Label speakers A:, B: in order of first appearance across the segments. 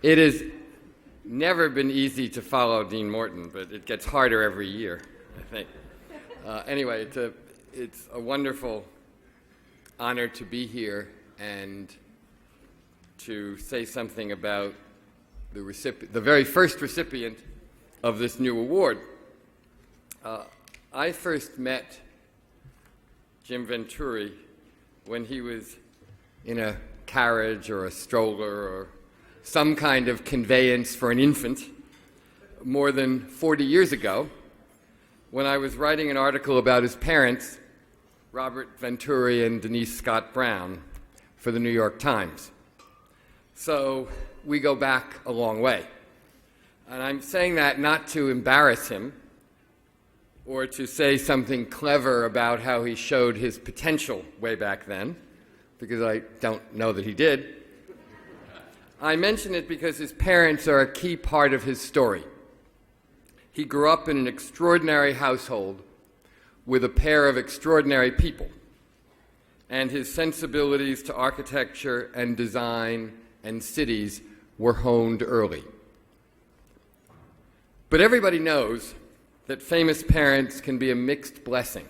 A: It has never been easy to follow Dean Morton, but it gets harder every year, I think. Anyway, it's a wonderful honor to be here and to say something about the very first recipient of this new award. I first met Jim Venturi when he was in a carriage or a stroller or some kind of conveyance for an infant more than 40 years ago, when I was writing an article about his parents, Robert Venturi and Denise Scott Brown, for the New York Times. So we go back a long way. And I'm saying that not to embarrass him or to say something clever about how he showed his potential way back then, because I don't know that he did. I mention it because his parents are a key part of his story. He grew up in an extraordinary household with a pair of extraordinary people, and his sensibilities to architecture and design and cities were honed early. But everybody knows that famous parents can be a mixed blessing.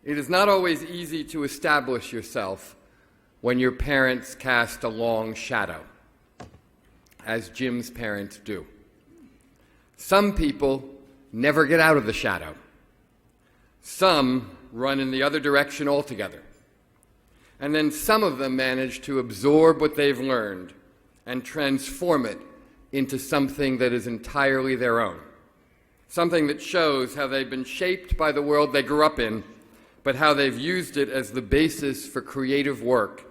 A: It is not always easy to establish yourself when your parents cast a long shadow, as Jim's parents do. Some people never get out of the shadow. Some run in the other direction altogether. And then some of them manage to absorb what they've learned and transform it into something that is entirely their own, something that shows how they've been shaped by the world they grew up in, but how they've used it as the basis for creative work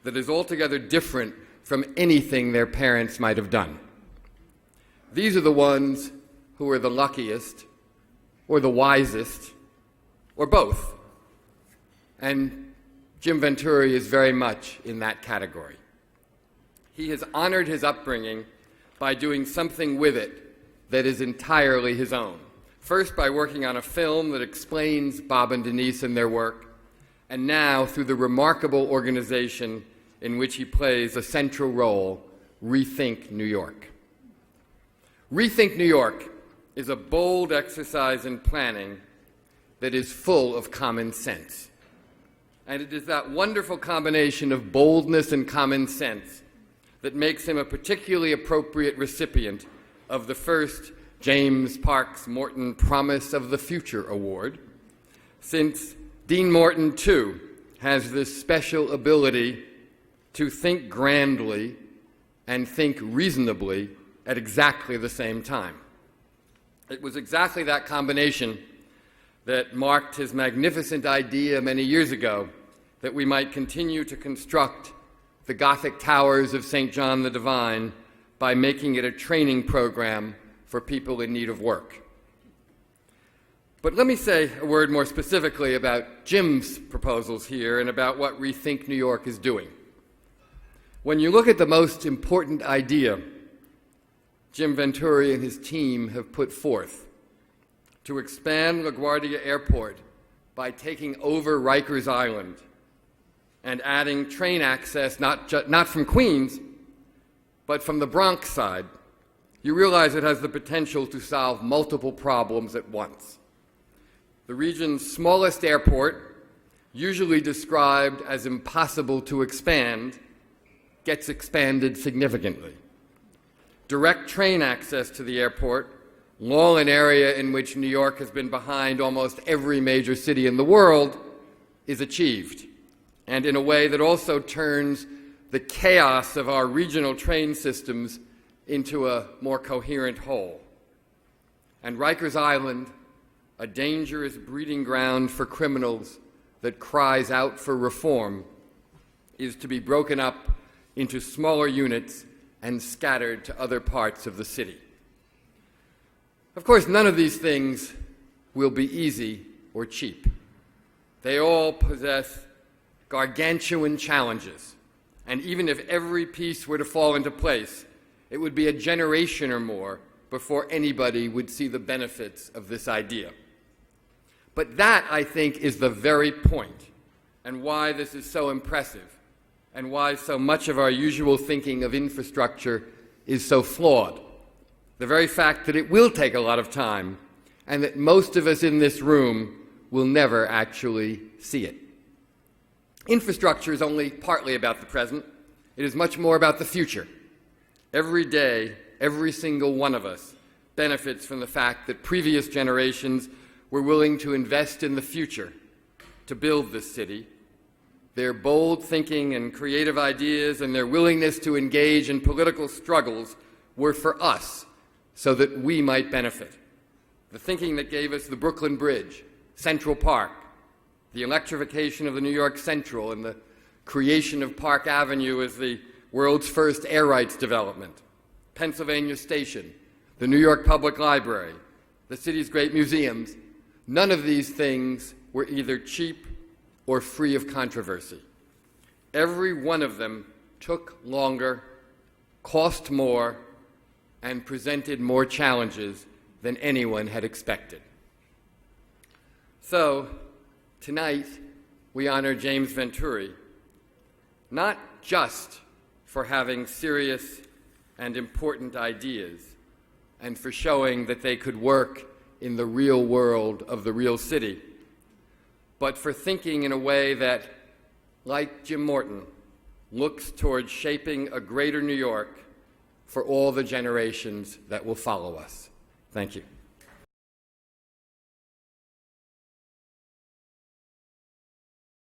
A: that is altogether different from anything their parents might have done. These are the ones who are the luckiest, or the wisest, or both. And Jim Venturi is very much in that category. He has honored his upbringing by doing something with it that is entirely his own. First, by working on a film that explains Bob and Denise and their work, and now through the remarkable organization in which he plays a central role, Rethink New York. Rethink New York is a bold exercise in planning that is full of common sense. And it is that wonderful combination of boldness and common sense that makes him a particularly appropriate recipient of the first James Parks Morton Promise of the Future Award, since Dean Morton, too, has this special ability to think grandly and think reasonably at exactly the same time. It was exactly that combination that marked his magnificent idea many years ago that we might continue to construct the Gothic towers of St. John the Divine by making it a training program for people in need of work. But let me say a word more specifically about Jim's proposals here and about what Rethink New York is doing. When you look at the most important idea Jim Venturi and his team have put forth, to expand LaGuardia Airport by taking over Rikers Island and adding train access not from Queens, but from the Bronx side, you realize it has the potential to solve multiple problems at once. The region's smallest airport, usually described as impossible to expand, gets expanded significantly. Direct train access to the airport, long an area in which New York has been behind almost every major city in the world, is achieved, and in a way that also turns the chaos of our regional train systems into a more coherent whole. And Rikers Island, a dangerous breeding ground for criminals that cries out for reform, is to be broken up into smaller units and scattered to other parts of the city. Of course, none of these things will be easy or cheap. They all possess gargantuan challenges, and even if every piece were to fall into place, it would be a generation or more before anybody would see the benefits of this idea. But that, I think, is the very point, and why this is so impressive, and why so much of our usual thinking of infrastructure is so flawed. The very fact that it will take a lot of time and that most of us in this room will never actually see it. Infrastructure is only partly about the present. It is much more about the future. Every day, every single one of us benefits from the fact that previous generations were willing to invest in the future to build this city. Their bold thinking and creative ideas and their willingness to engage in political struggles were for us so that we might benefit. The thinking that gave us the Brooklyn Bridge, Central Park, the electrification of the New York Central, and the creation of Park Avenue as the world's first air rights development, Pennsylvania Station, the New York Public Library, the city's great museums. None of these things were either cheap or free of controversy. Every one of them took longer, cost more, and presented more challenges than anyone had expected. So, tonight, we honor James Venturi, not just for having serious and important ideas and for showing that they could work in the real world of the real city, but for thinking in a way that, like Jim Morton, looks towards shaping a greater New York for all the generations that will follow us. Thank you.